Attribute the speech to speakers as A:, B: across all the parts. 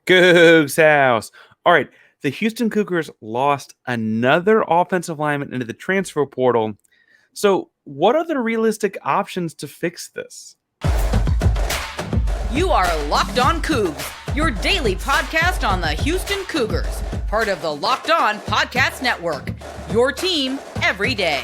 A: Coogs House. All right, the Houston Cougars lost another offensive lineman into the transfer portal. So, what are the realistic options to fix this?
B: You are Locked On Cougs, your daily podcast on the Houston Cougars, part of the Locked On Podcast Network, your team every day.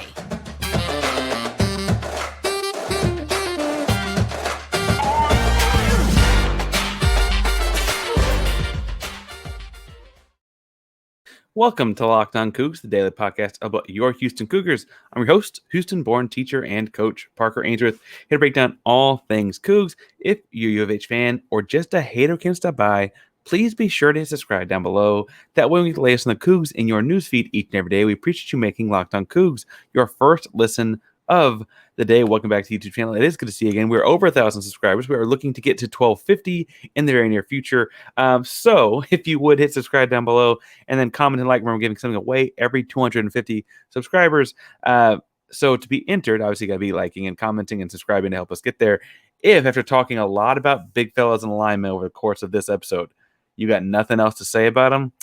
A: Welcome to Locked On Cougs, the daily podcast about your Houston Cougars. I'm your host, Houston-born teacher and coach Parker Ainsworth, here to break down all things Cougs. If you're a U of H fan or just a hater can stop by, please be sure to subscribe down below. That way we can lay us on the Cougs in your newsfeed each and every day. We appreciate you making Locked On Cougs your first listen of the day. Welcome back to the YouTube channel. It is good to see you again. We're over 1,000 subscribers. We are looking to get to 1,250 in the very near future. So if you would hit subscribe down below and then comment and like, remember giving something away every 250 subscribers. So to be entered, obviously you got to be liking and commenting and subscribing to help us get there. If after talking a lot about big fellas and linemen over the course of this episode, you got nothing else to say about them,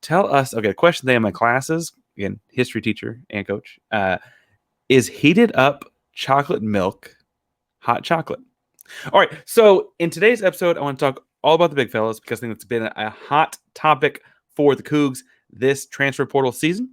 A: tell us. Okay, question today in my classes, again, history teacher and coach, is heated up chocolate milk hot chocolate? All right, so in today's episode, I want to talk all about the big fellas because I think it's been a hot topic for the Cougs this transfer portal season.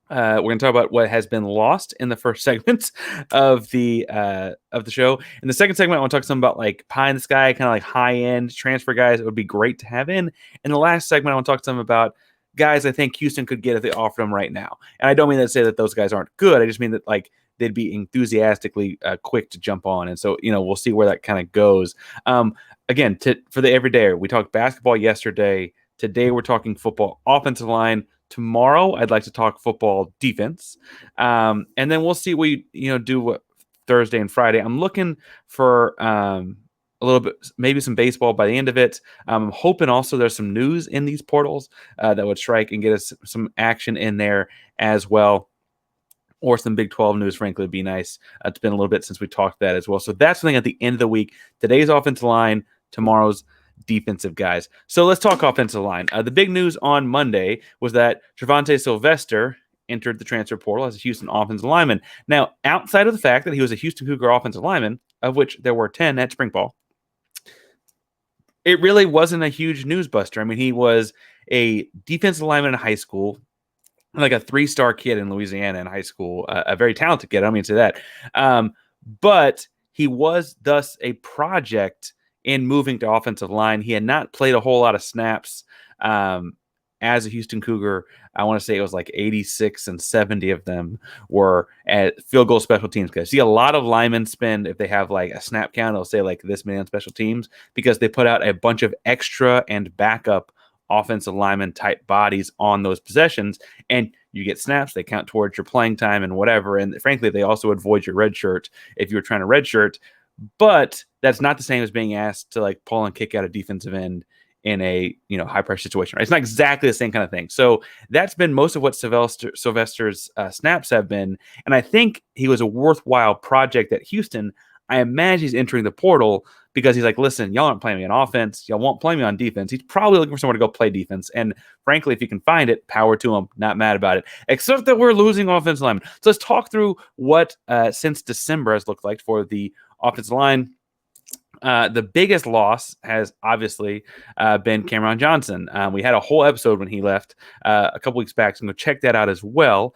A: We're going to talk about what has been lost in the first segment of the show. In the second segment, I want to talk some about like pie in the sky, kind of like high end transfer guys. It would be great to have in. In the last segment, I want to talk to them about guys I think Houston could get if they offered them right now. And I don't mean to say that those guys aren't good. I just mean that like they'd be enthusiastically quick to jump on. And so, we'll see where that kind of goes. Again, for the everyday, we talked basketball yesterday. Today, we're talking football offensive line. Tomorrow, I'd like to talk football defense. And then we'll see what we, do what Thursday and Friday. I'm looking for a little bit, maybe some baseball by the end of it. I'm hoping also there's some news in these portals that would strike and get us some action in there as well. Or some Big 12 news, frankly, would be nice. It's been a little bit since we talked that as well. So that's something at the end of the week. Today's offensive line, tomorrow's defensive guys. So let's talk offensive line. The big news on Monday was that Treyvonte Sylvester entered the transfer portal as a Houston offensive lineman. Now, outside of the fact that he was a Houston Cougar offensive lineman, of which there were 10 at spring ball, it really wasn't a huge news buster. I mean, he was a defensive lineman in high school, like a 3-star kid in Louisiana in high school, a very talented kid. I don't mean to say that. But he was thus a project in moving to offensive line. He had not played a whole lot of snaps as a Houston Cougar. I want to say it was like 86 and 70 of them were at field goal special teams guys. See, a lot of linemen spend, if they have like a snap count, they'll say like this many on special teams because they put out a bunch of extra and backup offensive lineman type bodies on those possessions, and you get snaps, they count towards your playing time and whatever. And frankly, they also would void your red shirt if you were trying to red shirt. But that's not the same as being asked to like pull and kick out a defensive end in a high pressure situation, right? It's not exactly the same kind of thing. So that's been most of what Sylvester's snaps have been, and I think he was a worthwhile project at Houston. I imagine he's entering the portal because he's like, listen, y'all aren't playing me on offense. Y'all won't play me on defense. He's probably looking for someone to go play defense. And frankly, if you can find it, power to him. Not mad about it, except that we're losing offensive linemen. So let's talk through what since December has looked like for the offensive line. The biggest loss has obviously been Cameron Johnson. We had a whole episode when he left a couple weeks back, so I'm going to check that out as well.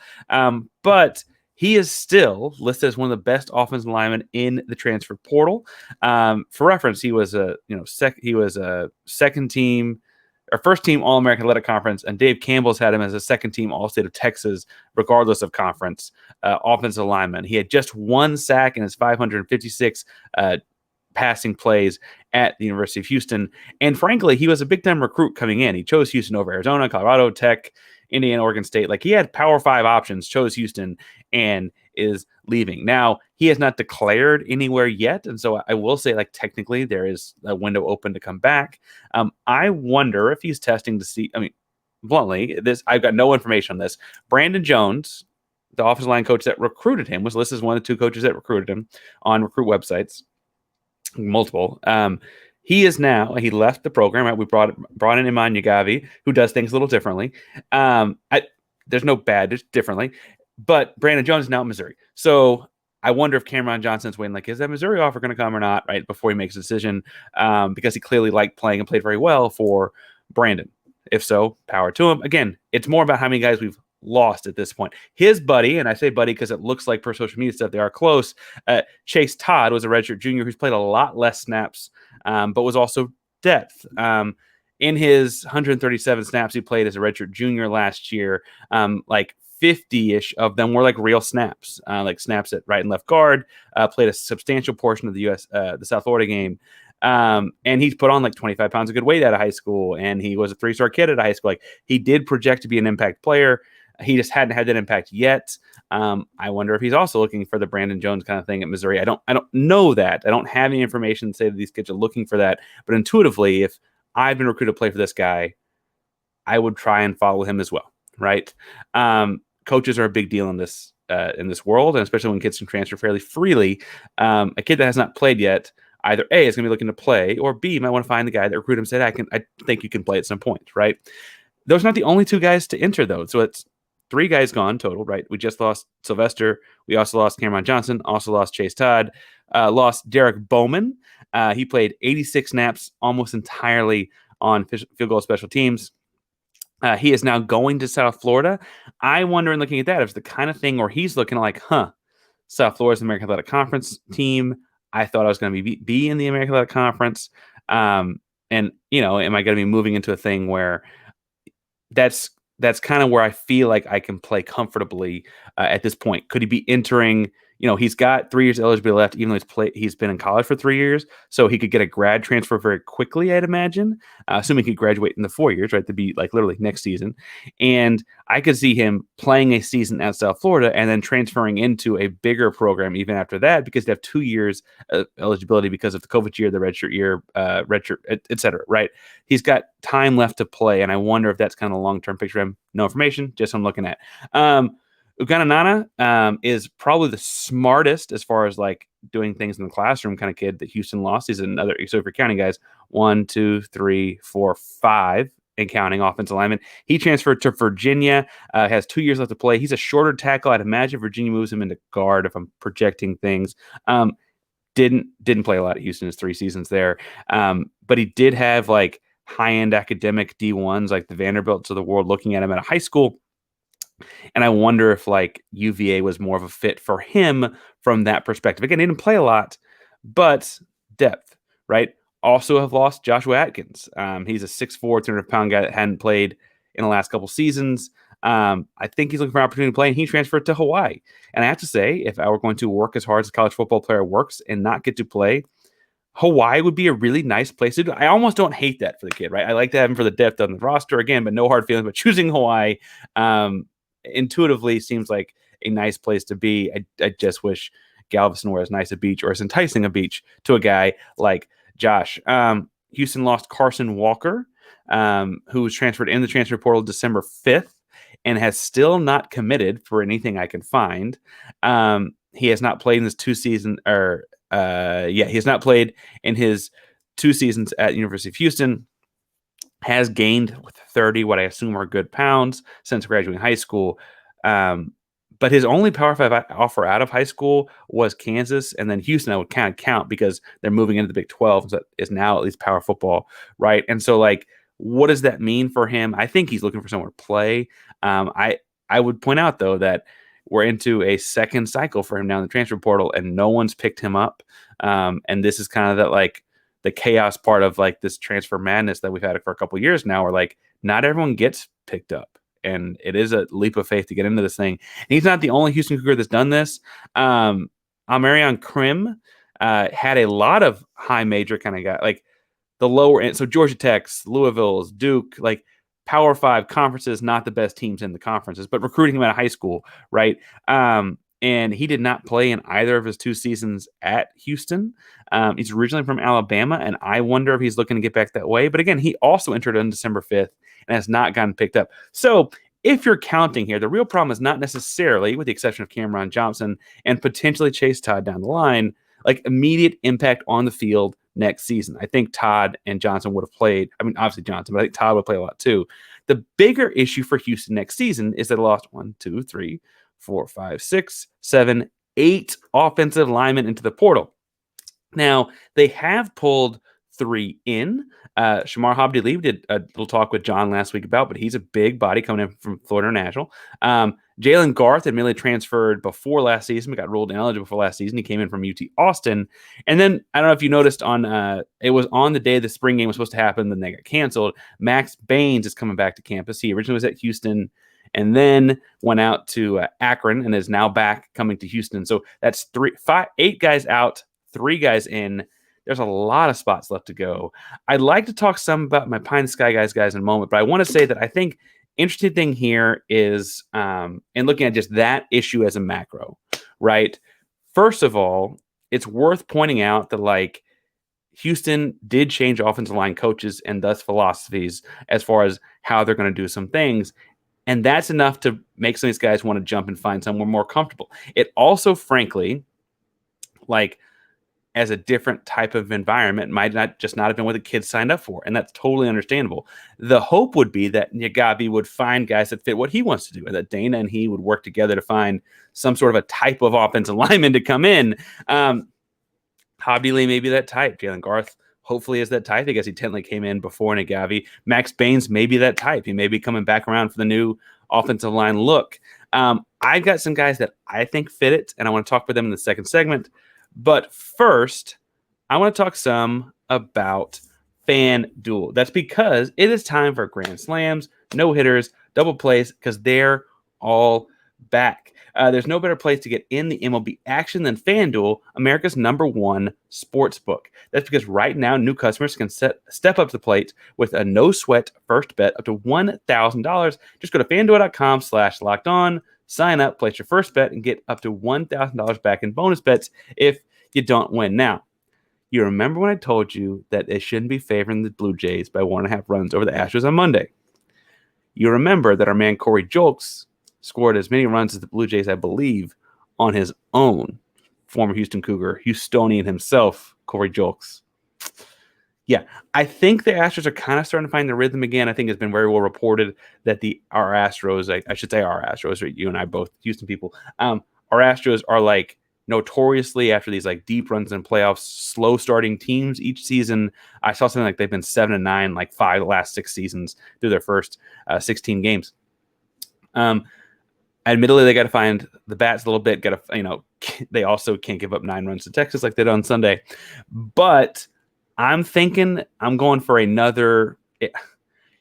A: But he is still listed as one of the best offensive linemen in the transfer portal. For reference, he was a second team or first team All-American Athletic Conference, and Dave Campbell's had him as a second team All-State of Texas, regardless of conference offensive lineman. He had just one sack in his 556 passing plays at the University of Houston. And frankly, he was a big-time recruit coming in. He chose Houston over Arizona, Colorado, Tech, Indiana, Oregon State. Like, he had Power 5 options, chose Houston, and is leaving. Now, he has not declared anywhere yet, and so I will say, like, technically there is a window open to come back. I wonder if he's testing to see, I mean, bluntly, I've got no information on this. Brandon Jones, the offensive line coach that recruited him, was listed as one of the two coaches that recruited him on recruit websites, multiple. He left the program, right? We brought in Eman Naghavi, who does things a little differently. There's no bad, just differently. But Brandon Jones is now at Missouri. So I wonder if Cameron Johnson's waiting, like, is that Missouri offer going to come or not, right, before he makes a decision, because he clearly liked playing and played very well for Brandon. If so, power to him. Again, it's more about how many guys we've lost at this point. His buddy, and I say buddy because it looks like per social media stuff they are close, Chase Todd was a redshirt junior who's played a lot less snaps, but was also depth. In his 137 snaps he played as a redshirt junior last year, like 50-ish of them were like real snaps, like snaps at right and left guard, played a substantial portion of the South Florida game. And he's put on like 25 pounds of good weight out of high school, and he was a 3-star kid at high school. Like, he did project to be an impact player. He just hadn't had that impact yet. I wonder if he's also looking for the Brandon Jones kind of thing at Missouri. I don't know that. I don't have any information to say that these kids are looking for that. But intuitively, if I've been recruited to play for this guy, I would try and follow him as well, right? Coaches are a big deal in this world, and especially when kids can transfer fairly freely. A kid that has not played yet, either A, is going to be looking to play, or B, might want to find the guy that recruited him and said, I think you can play at some point, right? Those are not the only 2 guys to enter, though. So it's 3 guys gone total, right? We just lost Sylvester. We also lost Cameron Johnson, also lost Chase Todd, lost Derek Bowman. He played 86 snaps almost entirely on field goal special teams. He is now going to South Florida. I wonder, in looking at that, if it's the kind of thing where he's looking like, South Florida's the American Athletic Conference team. I thought I was going to be in the American Athletic Conference. And, am I going to be moving into a thing where that's kind of where I feel like I can play comfortably at this point? Could he be entering? He's got 3 years eligibility left, even though he's been in college for 3 years, so he could get a grad transfer very quickly, I'd imagine, assuming he could graduate in the 4 years, right, to be like literally next season. And I could see him playing a season at South Florida and then transferring into a bigger program even after that, because they have 2 years of eligibility because of the COVID year, the redshirt year, et cetera, right? He's got time left to play, and I wonder if that's kind of a long-term picture for him. No information, just I'm looking at. Ugananana is probably the smartest as far as like doing things in the classroom kind of kid that Houston lost. He's another, so if you're counting guys, 1, 2, 3, 4, 5, and counting offensive lineman. He transferred to Virginia, has 2 years left to play. He's a shorter tackle. I'd imagine Virginia moves him into guard if I'm projecting things. Didn't play a lot at Houston his 3 seasons there. But he did have like high-end academic D1s like the Vanderbilts of the world looking at him at a high school. And I wonder if like UVA was more of a fit for him from that perspective. Again, he didn't play a lot, but depth, right? Also have lost Joshua Atkins. He's a 6'4", 200-pound guy that hadn't played in the last couple seasons. I think he's looking for an opportunity to play, and he transferred to Hawaii. And I have to say, if I were going to work as hard as a college football player works and not get to play, Hawaii would be a really nice place to do. I almost don't hate that for the kid, right? I like to have him for the depth on the roster again, but no hard feelings. But choosing Hawaii intuitively seems like a nice place to be. I just wish Galveston were as nice a beach or as enticing a beach to a guy like Josh. Houston lost Carson Walker, who was transferred in the transfer portal December 5th and has still not committed for anything I can find. He has not played in his 2 seasons, he has not played in his 2 seasons at University of Houston. Has gained 30, what I assume are good pounds since graduating high school. But his only Power 5 offer out of high school was Kansas, and then Houston I would kind of count because they're moving into the Big 12, so is now at least power football, right? And so, like, what does that mean for him? I think he's looking for somewhere to play. I would point out, though, that we're into a second cycle for him now in the transfer portal, and no one's picked him up. And this is kind of that, like, the chaos part of like this transfer madness that we've had for a couple of years now, where like not everyone gets picked up, and it is a leap of faith to get into this thing. And he's not the only Houston Cougar that's done this. Amarion Krim had a lot of high major kind of guy, like the lower end. So Georgia Tech's, Louisville's, Duke, like Power 5 conferences, not the best teams in the conferences, but recruiting him out of high school, right? And he did not play in either of his 2 seasons at Houston. He's originally from Alabama, and I wonder if he's looking to get back that way. But again, he also entered on December 5th and has not gotten picked up. So if you're counting here, the real problem is not necessarily, with the exception of Cameron Johnson and potentially Chase Todd down the line, like immediate impact on the field next season. I think Todd and Johnson would have played. I mean, obviously Johnson, but I think Todd would play a lot too. The bigger issue for Houston next season is they lost 1, 2, 3, 4, 5, 6, 7, 8 offensive linemen into the portal. Now, they have pulled 3 in. Shamar Habdi-Lee did a little talk with John last week about, but he's a big body coming in from Florida International. Jalen Garth admittedly transferred before last season, but got ruled ineligible for last season. He came in from UT Austin. And then, I don't know if you noticed it was on the day the spring game was supposed to happen, then they got canceled. Max Baines is coming back to campus. He originally was at Houston and then went out to Akron and is now back coming to Houston. So that's 8 guys out, 3 guys in. There's a lot of spots left to go. I'd like to talk some about my Pine Sky guys in a moment, but I want to say that I think interesting thing here is, and looking at just that issue as a macro, right? First of all, it's worth pointing out that Houston did change offensive line coaches and thus philosophies as far as how they're going to do some things. And that's enough to make some of these guys want to jump and find somewhere more comfortable. It also, frankly, as a different type of environment, might not have been what the kids signed up for. And that's totally understandable. The hope would be that Naghavi would find guys that fit what he wants to do, and that Dana and he would work together to find some sort of a type of offensive lineman to come in. Habdi-Lee may be that type. Jalen Garth hopefully is that type because he technically came in before Naghavi. Max Baines may be that type. He may be coming back around for the new offensive line look. I've got some guys that I think fit it, and I want to talk with them in the second segment. But first, I want to talk some about FanDuel. That's because it is time for grand slams, no-hitters, double plays, because they're all back. There's no better place to get in the MLB action than FanDuel, America's #1 sports book. That's because right now, new customers can step up to the plate with a no-sweat first bet up to $1,000. Just go to FanDuel.com/lockedon. Sign up, place your first bet, and get up to $1,000 back in bonus bets if you don't win. Now, you remember when I told you that it shouldn't be favoring the Blue Jays by 1.5 runs over the Astros on Monday? You remember that our man Corey Julks scored as many runs as the Blue Jays, I believe, on his own. Former Houston Cougar, Houstonian himself, Corey Julks. Yeah, I think the Astros are kind of starting to find the rhythm again. I think it's been very well reported that our Astros, I should say our Astros, right? You and I both Houston people, our Astros are notoriously after these deep runs in playoffs, slow starting teams each season. I saw something they've been 7-9, 5 of the last 6 seasons through their first 16 games. Admittedly, they got to find the bats a little bit. They also can't give up 9 runs to Texas like they did on Sunday, but I'm thinking I'm going for another.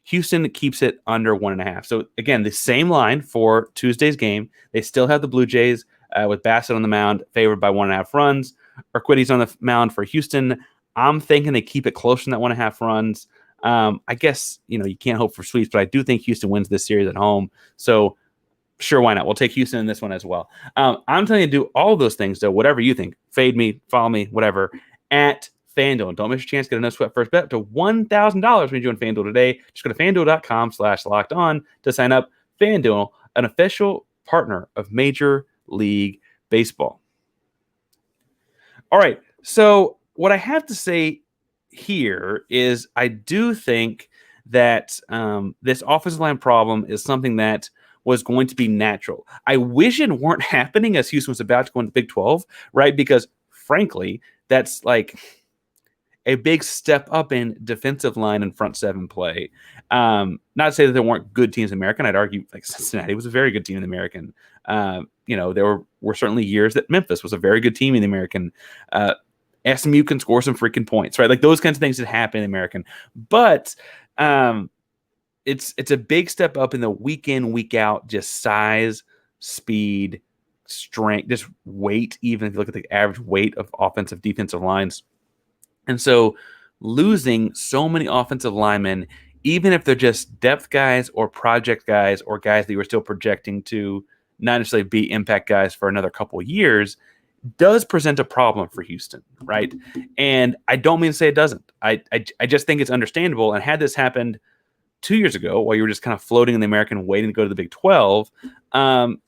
A: Houston keeps it under 1.5. So again, the same line for Tuesday's game. They still have the Blue Jays with Bassett on the mound, favored by 1.5 runs. Urquidy's on the mound for Houston. I'm thinking they keep it close to that 1.5 runs. I guess you can't hope for sweeps, but I do think Houston wins this series at home. So sure, why not? We'll take Houston in this one as well. I'm telling you to do all of those things, though. Whatever you think, fade me, follow me, whatever. At FanDuel. And don't miss your chance to get a no-sweat first bet up to $1,000 when you join FanDuel today. Just go to FanDuel.com/lockedon to sign up. FanDuel, an official partner of Major League Baseball. All right. So what I have to say here is I do think that this offensive line problem is something that was going to be natural. I wish it weren't happening as Houston was about to go into Big 12, right? Because frankly, that's a big step up in defensive line and front 7 play. Not to say that there weren't good teams in the American. I'd argue Cincinnati was a very good team in the American. There were certainly years that Memphis was a very good team in the American. SMU can score some freaking points, right? Those kinds of things that happen in the American. But it's a big step up in the week in, week out, just size, speed, strength, just weight, even if you look at the average weight of offensive, defensive lines. And so losing so many offensive linemen, even if they're just depth guys or project guys or guys that you were still projecting to not necessarily be impact guys for another couple of years, does present a problem for Houston, right? And I don't mean to say it doesn't. I just think it's understandable. And had this happened 2 years ago, while you were just kind of floating in the American waiting to go to the Big 12,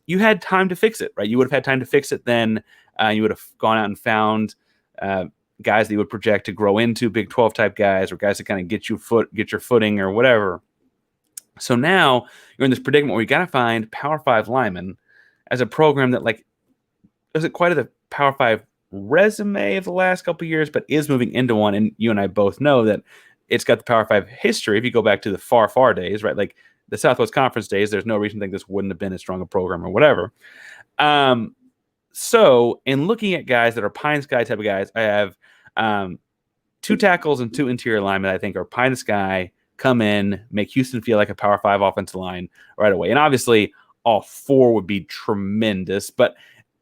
A: you had time to fix it, right? You would have had time to fix it then. You would have gone out and found guys that you would project to grow into Big 12 type guys, or guys that kind of get your footing or whatever. So now you're in this predicament where you got to find Power 5 linemen as a program that like isn't quite at the Power 5 resume of the last couple of years, but is moving into one. And you and I both know that it's got the Power 5 history. If you go back to the far days, right? Like the Southwest Conference days, there's no reason to think this wouldn't have been as strong a program or whatever. So in looking at guys that are pie in the sky type of guys, I have 2 tackles and 2 interior linemen I think are pie in the sky, come in, make Houston feel like a Power 5 offensive line right away. And obviously all 4 would be tremendous, but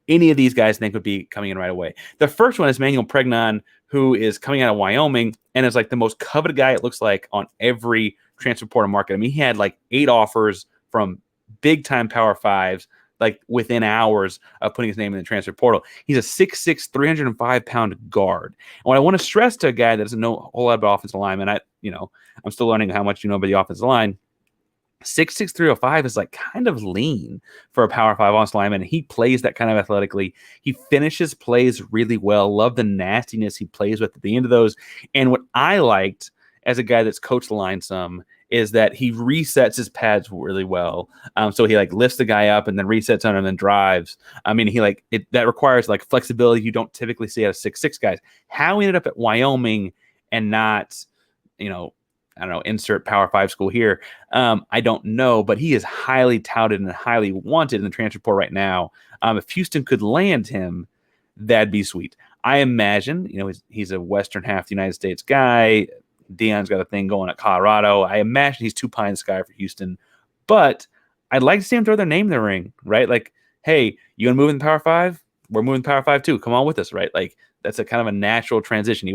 A: any of these guys I think would be coming in right away. The first one is Manuel Pregnon, who is coming out of Wyoming and is like the most coveted guy, it looks like, on every transfer portal market. I mean, he had like 8 offers from big time Power 5s, like within hours of putting his name in the transfer portal. He's a 6'6", 305-pound guard. And what I want to stress to a guy that doesn't know a whole lot about offensive lineman, I'm still learning how much you know about the offensive line. 6'6", 305 is like kind of lean for a Power 5 offensive lineman. He plays that kind of athletically. He finishes plays really well. Love the nastiness he plays with at the end of those. And what I liked as a guy that's coached the line some is that he resets his pads really well. So he like lifts the guy up and then resets on him and then drives. I mean, that requires like flexibility you don't typically see out of 6'6" guys. How he ended up at Wyoming and not, I don't know, insert Power 5 school here. I don't know, but he is highly touted and highly wanted in the transfer portal right now. If Houston could land him, that'd be sweet. I imagine, he's a western half of the United States guy. Deion's got a thing going at Colorado. I imagine he's too pie in the sky for Houston, but I'd like to see him throw their name in the ring, right? Like, hey, you want to move in the Power 5? We're moving Power 5 too. Come on with us, right? Like that's a kind of a natural transition.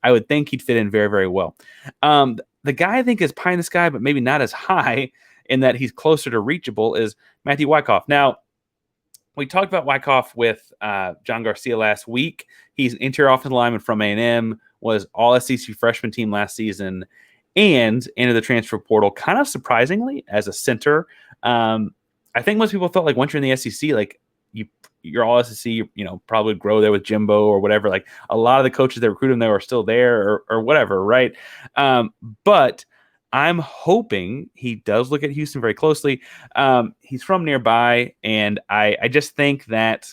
A: I would think he'd fit in very, very well. The guy I think is pie in the sky, but maybe not as high in that he's closer to reachable is Matthew Wyckoff. Now, we talked about Wyckoff with John Garcia last week. He's an interior offensive lineman from A&M, was all SEC freshman team last season, and entered the transfer portal kind of surprisingly as a center. I think most people thought like once you're in the SEC, like you're all SEC, probably grow there with Jimbo or whatever. Like a lot of the coaches that recruit him there are still there or whatever, right? But I'm hoping he does look at Houston very closely. He's from nearby, and I just think that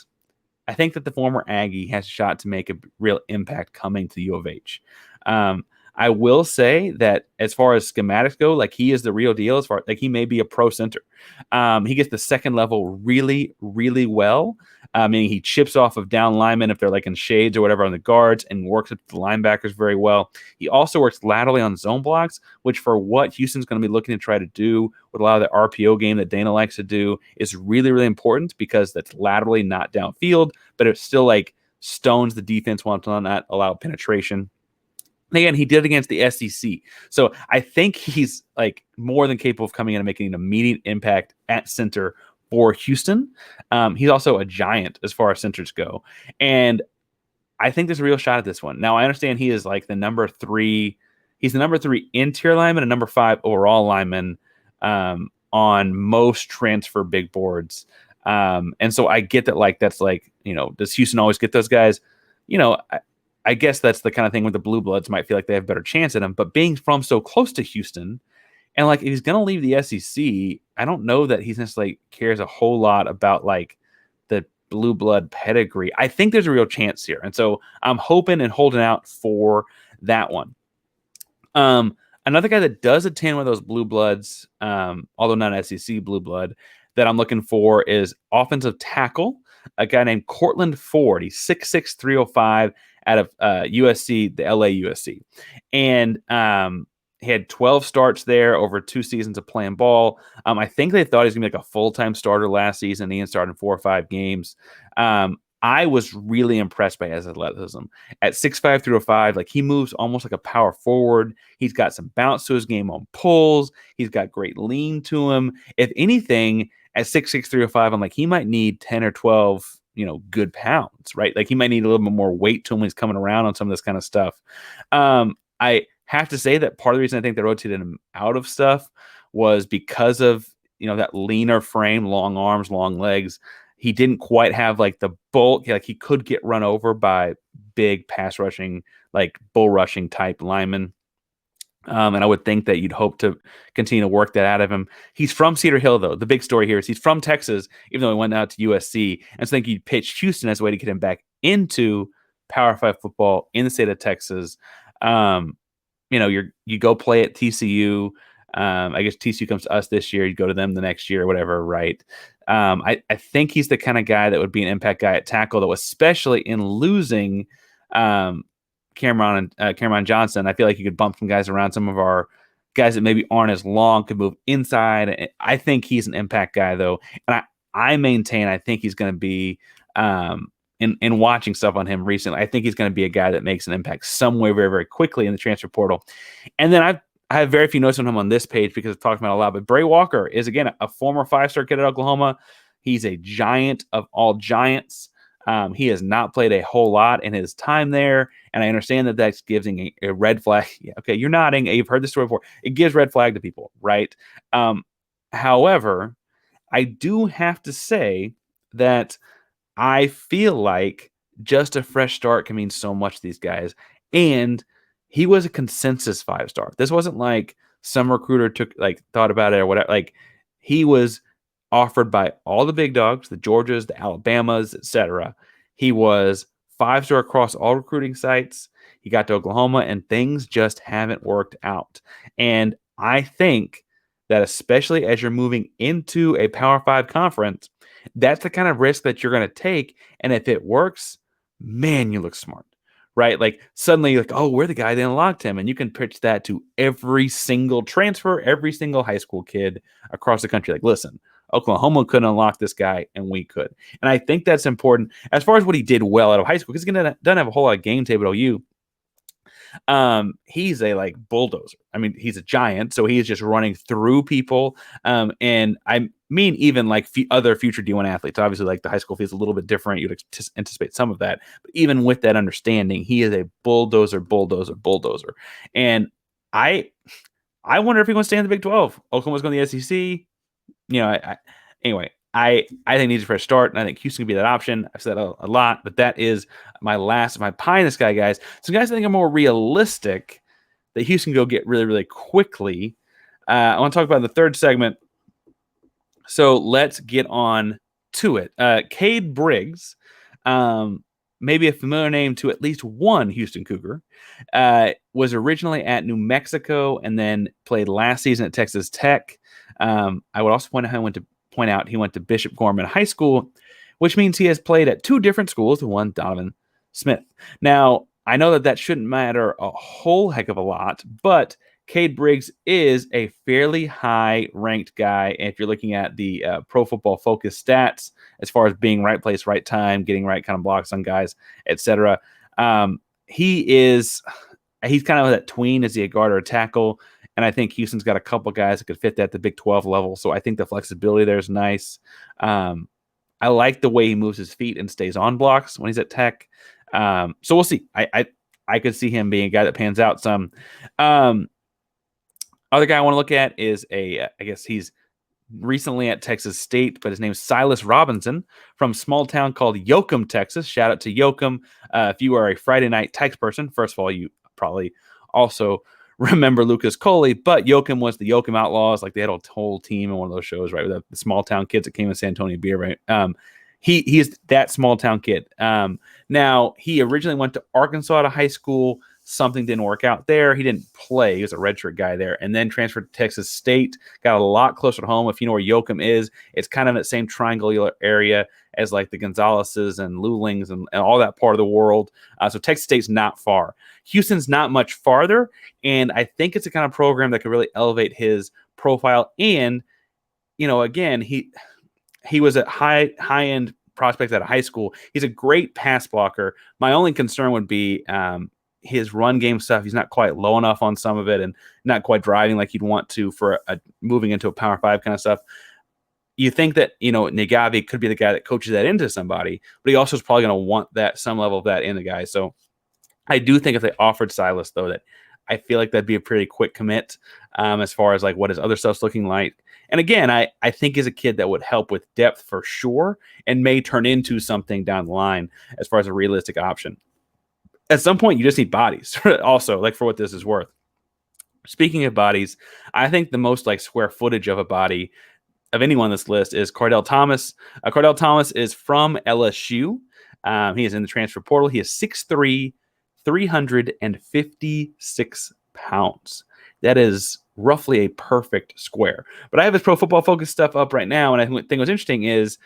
A: the former Aggie has a shot to make a real impact coming to the U of H. I will say that as far as schematics go, like he is the real deal. As far like he may be a pro center. He gets the second level really, really well. Meaning he chips off of down linemen if they're like in shades or whatever on the guards and works with the linebackers very well. He also works laterally on zone blocks, which for what Houston's going to be looking to try to do with a lot of the RPO game that Dana likes to do is really, really important because that's laterally not downfield, but it still like stones the defense while not allow penetration. And again, he did it against the SEC. So I think he's like more than capable of coming in and making an immediate impact at center for Houston. He's also a giant as far as centers go. And I think there's a real shot at this one. Now, I understand he is like the number 3. He's the number 3 interior lineman and number 5 overall lineman on most transfer big boards. And so I get that, like, that's like, does Houston always get those guys? I guess that's the kind of thing where the Blue Bloods might feel like they have a better chance at him. But being from so close to Houston, and like if he's going to leave the SEC, I don't know that he's necessarily cares a whole lot about like the Blue Blood pedigree. I think there's a real chance here. And so I'm hoping and holding out for that one. Another guy that does attend one of those Blue Bloods, although not SEC Blue Blood, that I'm looking for is offensive tackle, a guy named Cortland Ford. He's 6'6", 305 out of USC, the LA USC. And he had 12 starts there over 2 seasons of playing ball. I think they thought he was going to be like a full-time starter last season. He started 4 or 5 games. I was really impressed by his athleticism. At 6'5", 305, like he moves almost like a power forward. He's got some bounce to his game on pulls. He's got great lean to him. If anything, at 6'6", 305, I'm like, he might need 10 or 12 good pounds, right? Like he might need a little bit more weight to him when he's coming around on some of this kind of stuff. I have to say that part of the reason I think they rotated him out of stuff was because of, that leaner frame, long arms, long legs. He didn't quite have like the bulk. Like he could get run over by big pass rushing, like bull rushing type lineman. And I would think that you'd hope to continue to work that out of him. He's from Cedar Hill, though. The big story here is he's from Texas, even though he went out to USC. And so I think you'd pitch Houston as a way to get him back into Power 5 football in the state of Texas. You go play at TCU. I guess TCU comes to us this year. You go to them the next year or whatever, right? I think he's the kind of guy that would be an impact guy at tackle, though, especially in losing Cameron Johnson. I feel like you could bump some guys around. Some of our guys that maybe aren't as long could move inside. I think he's an impact guy, though. And I maintain I think he's going to be in watching stuff on him recently, I think he's going to be a guy that makes an impact somewhere very, very quickly in the transfer portal. And then I have very few notes on him on this page because I've talked about it a lot. But Bray Walker is, again, a former 5-star kid at Oklahoma. He's a giant of all giants. He has not played a whole lot in his time there, and I understand that gives a red flag. Yeah, okay, you're nodding. You've heard this story before. It gives red flag to people, right? However, I do have to say that I feel like just a fresh start can mean so much to these guys, and he was a consensus 5-star. This wasn't like some recruiter thought about it or whatever. Like, he was offered by all the big dogs, the Georgias, the Alabamas, etc. He was 5-star across all recruiting sites. He got to Oklahoma, and things just haven't worked out. And I think that especially as you're moving into a Power 5 conference, that's the kind of risk that you're going to take. And if it works, man, you look smart, right? Like, suddenly you're like, oh, we're the guy that unlocked him. And you can pitch that to every single transfer, every single high school kid across the country. Like, listen, Oklahoma couldn't unlock this guy, and we could. And I think that's important as far as what he did well out of high school, because he doesn't have a whole lot of game tape at OU. He's a bulldozer. I mean, he's a giant, so he is just running through people. And I mean, even other future D1 athletes. Obviously, the high school field's a little bit different. You'd anticipate some of that, but even with that understanding, he is a bulldozer. And I wonder if he wants to stay in the Big 12. Oklahoma's going to the SEC. Anyway, I think he needs a fresh start, and I think Houston could be that option. I've said a lot, but that is my pie in the sky, guys. Some guys I think are more realistic that Houston go get really, really quickly. I want to talk about the third segment. So let's get on to it. Kade Briggs, maybe a familiar name to at least one Houston Cougar, was originally at New Mexico and then played last season at Texas Tech. I would also point out he went to Bishop Gorman High School, which means he has played at two different schools with one Donovan Smith. Now, I know that shouldn't matter a whole heck of a lot, but Kade Briggs is a fairly high-ranked guy. And if you're looking at the Pro Football Focus stats, as far as being right place, right time, getting right kind of blocks on guys, etc., he's kind of that tween. Is he a guard or a tackle? And I think Houston's got a couple guys that could fit that at the Big 12 level. So I think the flexibility there is nice. I like the way he moves his feet and stays on blocks when he's at Tech. So we'll see. I could see him being a guy that pans out some. Other guy I want to look at is I guess he's recently at Texas State, but his name is Silas Robinson from a small town called Yoakum, Texas. Shout out to Yoakum. If you are a Friday night Tex person, first of all, you probably also remember Lucas Coley, but Yoakum was the Yoakum Outlaws. They had a whole team in one of those shows, right? With the small town kids that came in San Antonio Beer, right? He is that small town kid. Now, he originally went to Arkansas to high school. Something didn't work out there. He didn't play. He was a redshirt guy there, and then transferred to Texas State. Got a lot closer to home. If you know where Yoakum is, it's kind of that same triangular area as the Gonzaleses and Lulings and all that part of the world. So Texas State's not far. Houston's not much farther, and I think it's a kind of program that could really elevate his profile. And again, he was a high-end prospect out of high school. He's a great pass blocker. My only concern would be his run game stuff. He's not quite low enough on some of it and not quite driving like you'd want to for moving into a Power 5 kind of stuff. You think that, Naghavi could be the guy that coaches that into somebody, but he also is probably going to want some level of that in the guy. So I do think if they offered Silas, though, that I feel like that'd be a pretty quick commit as far as what his other stuff's looking like. And again, I think he's a kid that would help with depth for sure and may turn into something down the line as far as a realistic option. at some point, you just need bodies also, like for what this is worth. Speaking of bodies, I think the most like square footage of a body of anyone on this list is Cardell Thomas. Cardell Thomas is from LSU. He is in the transfer portal. He is 6'3", 356 pounds. That is roughly a perfect square. But I have his Pro Football Focus stuff up right now, and I think what's interesting is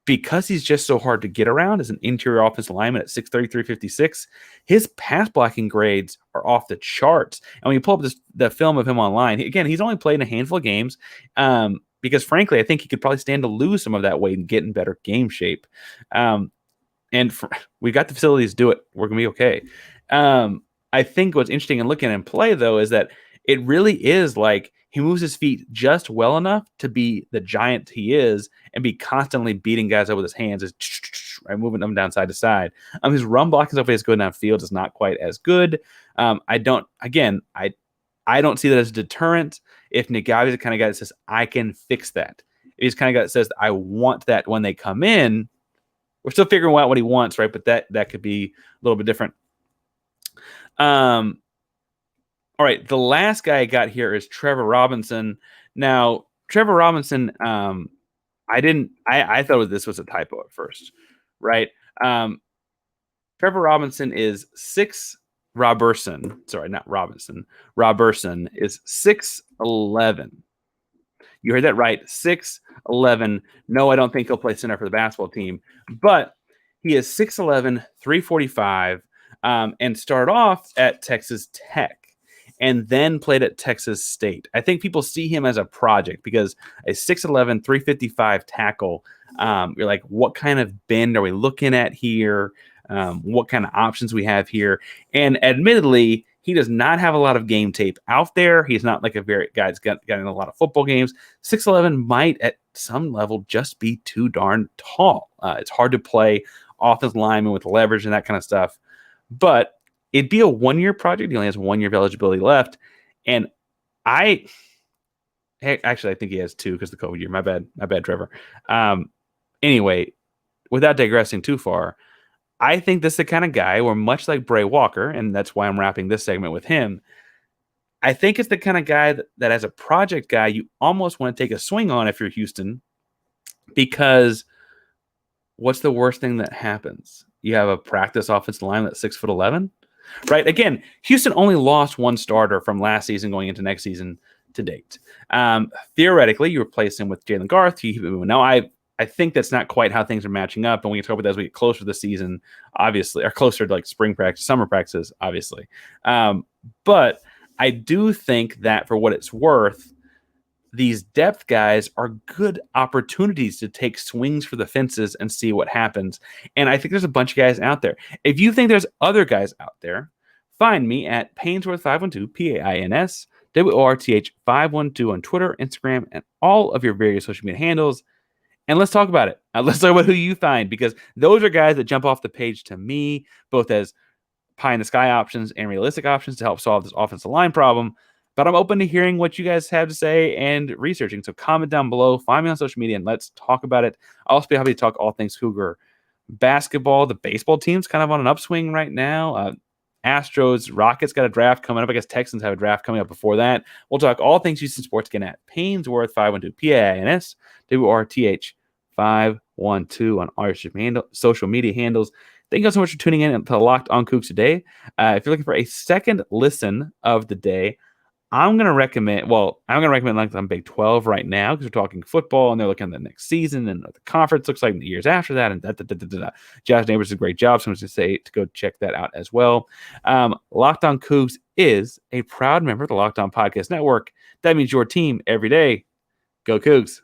A: because he's just so hard to get around as an interior offensive lineman at 6'3", 356, his pass blocking grades are off the charts. And when you pull up the film of him online, he's only played in a handful of games because, frankly, I think he could probably stand to lose some of that weight and get in better game shape. We got the facilities to do it. We're going to be okay. I think what's interesting in looking at him play, though, is that it really is like he moves his feet just well enough to be the giant he is and be constantly beating guys up with his hands, right, moving them down side to side. His run blocking stuff is good downfield is not quite as good. I don't see that as a deterrent. If Naghavi is the kind of guy that says, I can fix that. If he's the kind of guy that says, I want that when they come in, we're still figuring out what he wants, right? But that could be a little bit different. All right, the last guy I got here is Trevor Robinson. Now, Trevor Robinson, I thought this was a typo at first, right? Trevor Robinson is Roberson is 6'11". You heard that right, 6'11". No, I don't think he'll play center for the basketball team, but he is 6'11", 345, and started off at Texas Tech and then played at Texas State. I think people see him as a project because a 6'11", 355 tackle, you're like, what kind of bend are we looking at here? What kind of options we have here? And admittedly, he does not have a lot of game tape out there. He's not like a very guy that's got in a lot of football games. 6'11" might at some level just be too darn tall. It's hard to play offensive lineman with leverage and that kind of stuff. But it'd be a one-year project. He only has 1 year of eligibility left. And I think he has 2 because the COVID year. My bad, Trevor. Anyway, without digressing too far, I think this is the kind of guy where, much like Bray Walker, and that's why I'm wrapping this segment with him, I think it's the kind of guy that as a project guy, you almost want to take a swing on if you're Houston, because what's the worst thing that happens? You have a practice offensive line that's 6'11", right? Again, Houston only lost 1 starter from last season going into next season to date. Theoretically, you replace him with Jalen Garth. Now, I think that's not quite how things are matching up, and we can talk about that as we get closer to the season, obviously, or closer to like spring practice, summer practices, obviously. But I do think that for what it's worth, these depth guys are good opportunities to take swings for the fences and see what happens. And I think there's a bunch of guys out there. If you think there's other guys out there, find me at Painsworth512, PAINSWORTH 512 on Twitter, Instagram, and all of your various social media handles. And let's talk about it. Let's talk about who you find, because those are guys that jump off the page to me, both as pie-in-the-sky options and realistic options to help solve this offensive line problem. But I'm open to hearing what you guys have to say and researching. So comment down below, find me on social media, and let's talk about it. I'll also be happy to talk all things Cougar basketball. The baseball team's kind of on an upswing right now. Astros, Rockets got a draft coming up. I guess Texans have a draft coming up before that. We'll talk all things Houston sports again at Painsworth 512, PAINSWORTH 512 on all your social media handles. Thank you guys so much for tuning in to Locked on Cougs today. If you're looking for a second listen of the day, I'm going to recommend Locked on Big 12 right now, because we're talking football and they're looking at the next season and what the conference looks like in the years after that. And Josh Neighbors did a great job. So I'm going to say to go check that out as well. Locked on Cougs is a proud member of the Locked on Podcast Network. That means your team every day. Go Cougs.